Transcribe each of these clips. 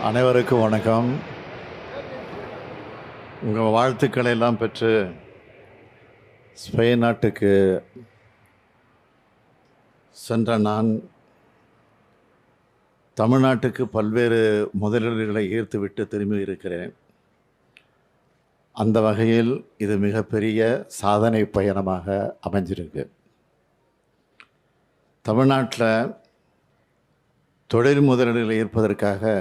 அனைவருக்கும் வணக்கம். உங்கள் வாழ்த்துக்களை எல்லாம் பெற்று ஸ்பெயின் நாட்டுக்கு சென்ற நான் தமிழ்நாட்டுக்கு பல்வேறு முதலீடுகளை ஈர்த்துவிட்டு திரும்பி இருக்கிறேன். அந்த வகையில் இது மிகப்பெரிய சாதனை பயணமாக அமைஞ்சிருக்கு. தமிழ்நாட்டில் தொழில் முதலீடுகளை ஈர்ப்பதற்காக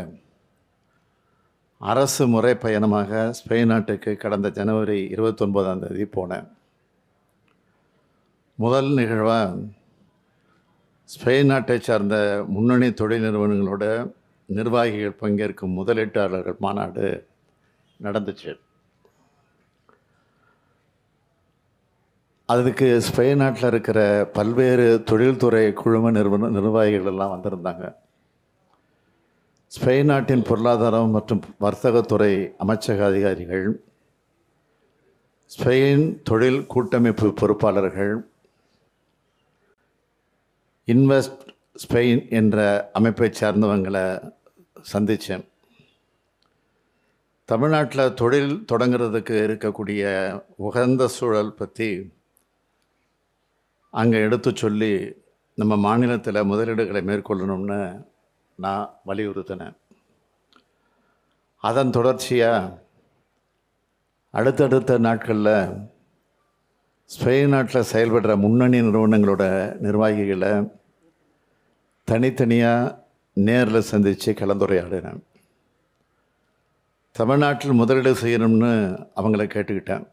அரசு முறை பயணமாக ஸ்பெயின் நாட்டுக்கு கடந்த ஜனவரி 29 போனேன். முதல் நிகழ்வாக ஸ்பெயின் நாட்டை சார்ந்த முன்னணி தொழில் நிறுவனங்களோட நிர்வாகிகள் பங்கேற்கும் முதலீட்டாளர்கள் மாநாடு நடந்துச்சு. அதுக்கு ஸ்பெயின் நாட்டில் இருக்கிற பல்வேறு தொழில்துறை குழும நிர்வாகிகள் எல்லாம் வந்திருந்தாங்க. ஸ்பெயின் நாட்டின் பொருளாதாரம் மற்றும் வர்த்தகத்துறை அமைச்சக அதிகாரிகள், ஸ்பெயின் தொழில் கூட்டமைப்பு பொறுப்பாளர்கள், இன்வெஸ்ட் ஸ்பெயின் என்ற அமைப்பை சார்ந்தவங்களை சந்தித்தேன். தமிழ்நாட்டில் தொழில் தொடங்கிறதுக்கு இருக்கக்கூடிய உகந்த சூழல் பற்றி அங்கே எடுத்து சொல்லி நம்ம மாநிலத்தில் முதலீடுகளை மேற்கொள்ளணும்னு நான் வலியுறுத்தினேன். அதன் தொடர்ச்சியாக அடுத்தடுத்த நாட்களில் ஸ்பெயின் நாட்டில் செயல்படுற முன்னணி நிறுவனங்களோட நிர்வாகிகளை தனித்தனியாக நேரில் சந்தித்து கலந்துரையாடினேன். தமிழ்நாட்டில் முதலீடு செய்யணும்னு அவங்கள கேட்டுக்கிட்டேன்.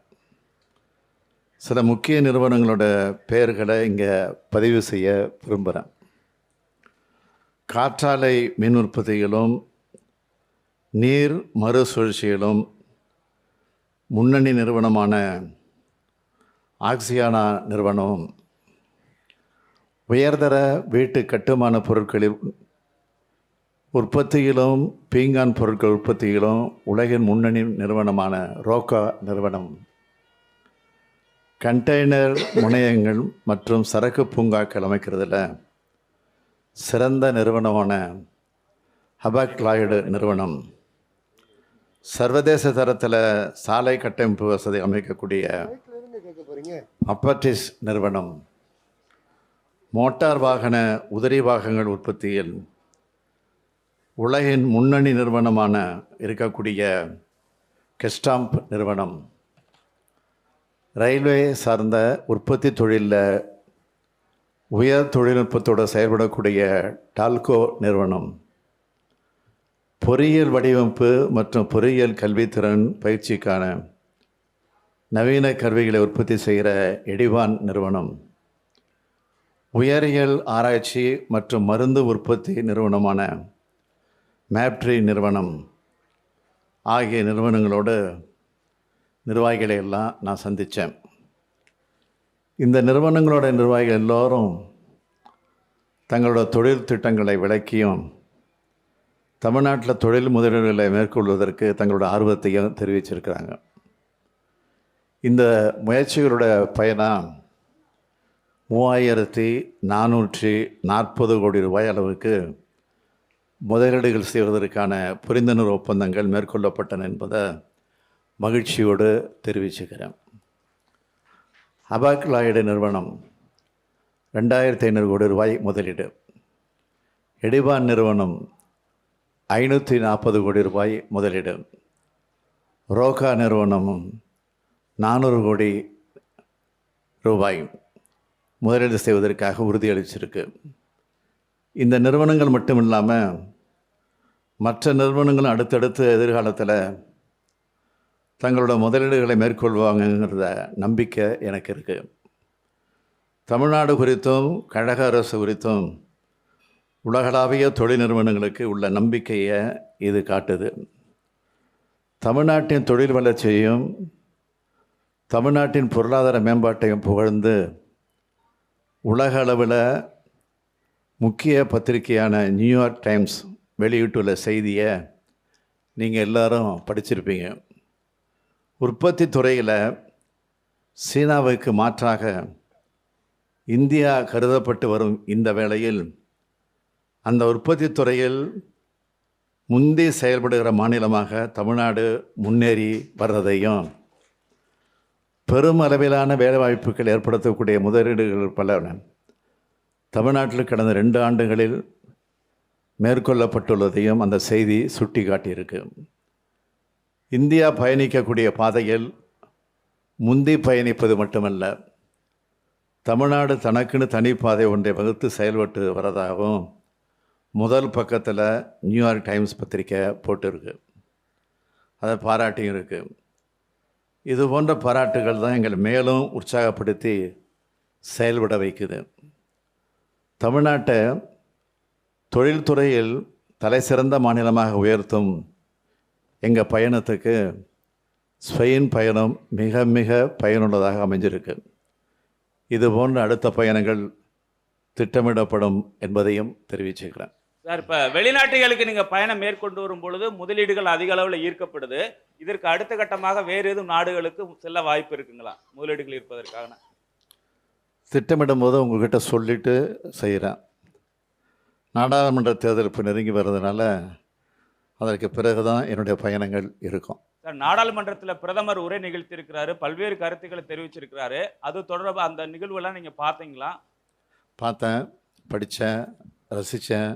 சில முக்கிய நிறுவனங்களோட பெயர்களை இங்கே பதிவு செய்ய விரும்புகிறேன். காற்றாலை மின் உற்பத்திகளும் நீர் மறுசுழற்சிகளும் முன்னணி நிறுவனமான ஆக்சியானா நிறுவனம், உயர்தர வீட்டு கட்டுமான பொருட்களில் உற்பத்தியிலும் பீங்கான் பொருட்கள் உற்பத்தியிலும் உலகின் முன்னணி நிறுவனமான ரோக்கா நிறுவனம், கண்டெய்னர் முனையங்கள் மற்றும் சரக்கு பூங்காக்கள் அமைக்கிறதுல சிறந்த நிறுவனமான ஹபாக்லாய்டு நிறுவனம், சர்வதேச தரத்தில் சாலை கட்டமைப்பு வசதி அமைக்கக்கூடிய அப்பர்டிஸ் நிறுவனம், மோட்டார் வாகன உதிரி பாகங்கள் உற்பத்தியில் உலகின் முன்னணி நிறுவனமான இருக்கக்கூடிய கெஸ்டாம்ப் நிறுவனம், ரயில்வே சார்ந்த உற்பத்தி தொழிலில் உயர் தொழில்நுட்பத்தோடு செயல்படக்கூடிய டால்கோ நிறுவனம், பொறியியல் வடிவமைப்பு மற்றும் பொறியியல் கல்வித்திறன் பயிற்சிக்கான நவீன கருவிகளை உற்பத்தி செய்கிற எடிவான் நிறுவனம், உயரியல் ஆராய்ச்சி மற்றும் மருந்து உற்பத்தி நிறுவனமான மேப்ட்ரி நிறுவனம் ஆகிய நிறுவனங்களோடு நிர்வாகிகளை எல்லாம் நான் சந்தித்தேன். இந்த நிறுவனங்களோட நிர்வாகிகள் எல்லோரும் தங்களோட தொழில் திட்டங்களை விளக்கியும் தமிழ்நாட்டில் தொழில் முதலீடுகளை மேற்கொள்வதற்கு தங்களோட ஆர்வத்தையும் தெரிவிச்சிருக்கிறாங்க. இந்த முயற்சிகளோட பயணம் 3440 கோடி ரூபாய் அளவுக்கு முதலீடுகள் செய்வதற்கான புரிந்துணர்வு ஒப்பந்தங்கள் மேற்கொள்ளப்பட்டன என்பதை மகிழ்ச்சியோடு தெரிவிச்சுக்கிறேன். ஹபாக்லாய்டு நிறுவனம் 2500 கோடி ரூபாய் முதலீடு, எடிவான் நிறுவனம் 540 கோடி ரூபாய் முதலீடு, ரோக்கா நிறுவனமும் 400 கோடி ரூபாய் முதலீடு செய்வதற்காக உறுதியளிச்சிருக்கு. இந்த நிறுவனங்கள் மட்டும் இல்லாமல் மற்ற நிறுவனங்களும் அடுத்தடுத்து எதிர்காலத்தில் தங்களோட முதலீடுகளை மேற்கொள்வாங்கங்கிறத நம்பிக்கை எனக்கு இருக்குது. தமிழ்நாடு குறித்தும் கழக அரசு குறித்தும் உலகளாவிய தொழில் நிறுவனங்களுக்கு உள்ள நம்பிக்கையை இது காட்டுது. தமிழ்நாட்டின் தொழில் வளர்ச்சியையும் தமிழ்நாட்டின் பொருளாதார மேம்பாட்டையும் புகழ்ந்து உலக அளவில் முக்கிய பத்திரிகையான நியூயார்க் டைம்ஸ் வெளியிட்டுள்ள செய்தியை நீங்கள் எல்லாரும் படிச்சிருப்பீங்க. உற்பத்தி துறையில் சீனாவுக்கு மாற்றாக இந்தியா கருதப்பட்டு வரும் இந்த வேளையில் அந்த உற்பத்தி துறையில் முந்தி செயல்படுகிற மாநிலமாக தமிழ்நாடு முன்னேறி வர்றதையும், பெரும் அளவிலான வேலைவாய்ப்புகள் ஏற்படுத்தக்கூடிய முதலீடுகள் பல தமிழ்நாட்டில் கடந்த 2 ஆண்டுகளில் மேற்கொள்ளப்பட்டுள்ளதையும் அந்த செய்தி சுட்டி காட்டியிருக்கு. இந்தியா பயணிக்கக்கூடிய பாதையில் முந்தி பயணிப்பது மட்டுமல்ல, தமிழ்நாடு தனக்குன்னு தனிப்பாதை ஒன்றை வகுத்து செயல்பட்டு வரதாகவும் முதல் பக்கத்தில் நியூயார்க் டைம்ஸ் பத்திரிக்கை போட்டிருக்கு. அதை பாராட்டியும் இருக்குது. இது போன்ற பாராட்டுகள் தான் எங்களை மேலும் உற்சாகப்படுத்தி செயல்பட வைக்குது. தமிழ்நாட்டை தொழில்துறையில் தலை சிறந்த மாநிலமாக உயர்த்தும் எங்கள் பயணத்துக்கு ஸ்பெயின் பயணம் மிக மிக பயனுள்ளதாக அமைஞ்சிருக்கு. இது போன்ற அடுத்த பயணங்கள் திட்டமிடப்படும் என்பதையும் தெரிவிச்சுக்கிறேன். சார், இப்போ வெளிநாட்டுகளுக்கு நீங்கள் பயணம் மேற்கொண்டு வரும் பொழுது முதலீடுகள் அதிக அளவில் ஈர்க்கப்படுது. இதற்கு அடுத்த கட்டமாக வேறு எதுவும் நாடுகளுக்கு செல்ல வாய்ப்பு இருக்குங்களா முதலீடுகள் இருப்பதற்காக? திட்டமிடும் போது உங்கள்கிட்ட சொல்லிட்டு செய்கிறேன். நாடாளுமன்ற தேர்தல் இப்போ நெருங்கி வர்றதுனால அதற்கு பிறகு தான் என்னுடைய பயணங்கள் இருக்கும். சார், நாடாளுமன்றத்தில் பிரதமர் உரை நிகழ்த்தியிருக்கிறாரு, பல்வேறு கருத்துக்களை தெரிவிச்சிருக்கிறாரு. அது தொடர்பாக அந்த நிகழ்வுலாம் நீங்கள் பார்த்தீங்களா? பார்த்தேன், படித்தேன், ரசித்தேன்,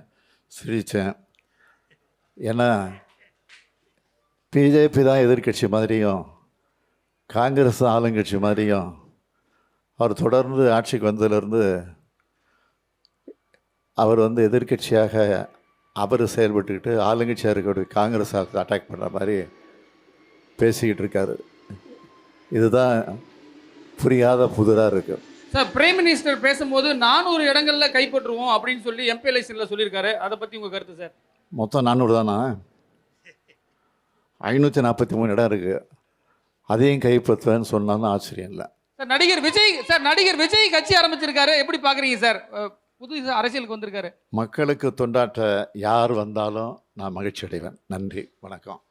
சிரித்தேன். ஏன்னா பிஜேபி தான் எதிர்கட்சி மாதிரியும் காங்கிரஸ் ஆளுங்கட்சி மாதிரியும் அவர் தொடர்ந்து ஆட்சிக்கு வந்ததுலேருந்து அவர் எதிர்கட்சியாக அவர் செயல்பட்டுக்கிட்டு ஆளுங்கட்சியாக இருக்கக்கூடிய காங்கிரஸ் அட்டாக் பண்ணுற மாதிரி பேசிக்கிட்டு இருக்காரு. இதுதான் புரியாத புதிராக இருக்குது. சார், பிரைம் மினிஸ்டர் பேசும்போது 400 இடங்களில் கைப்பற்றுவோம் அப்படின்னு சொல்லி எம்பி எலெக்ஷனில் சொல்லியிருக்காரு. அதை பற்றி உங்கள் கருத்து சார்? மொத்தம் 400 தானா? 543 இடம் இருக்குது. அதையும் கைப்பற்றுவேன்னு சொன்னாலும் ஆச்சரியம் இல்லை. சார், நடிகர் விஜய் கட்சி ஆரம்பிச்சிருக்காரு, எப்படி பார்க்குறீங்க சார்? புது அரசியலுக்கு வந்திருக்காரு. மக்களுக்கு தொண்டாற்ற யார் வந்தாலும் நான் மகிழ்ச்சி அடைவேன். நன்றி, வணக்கம்.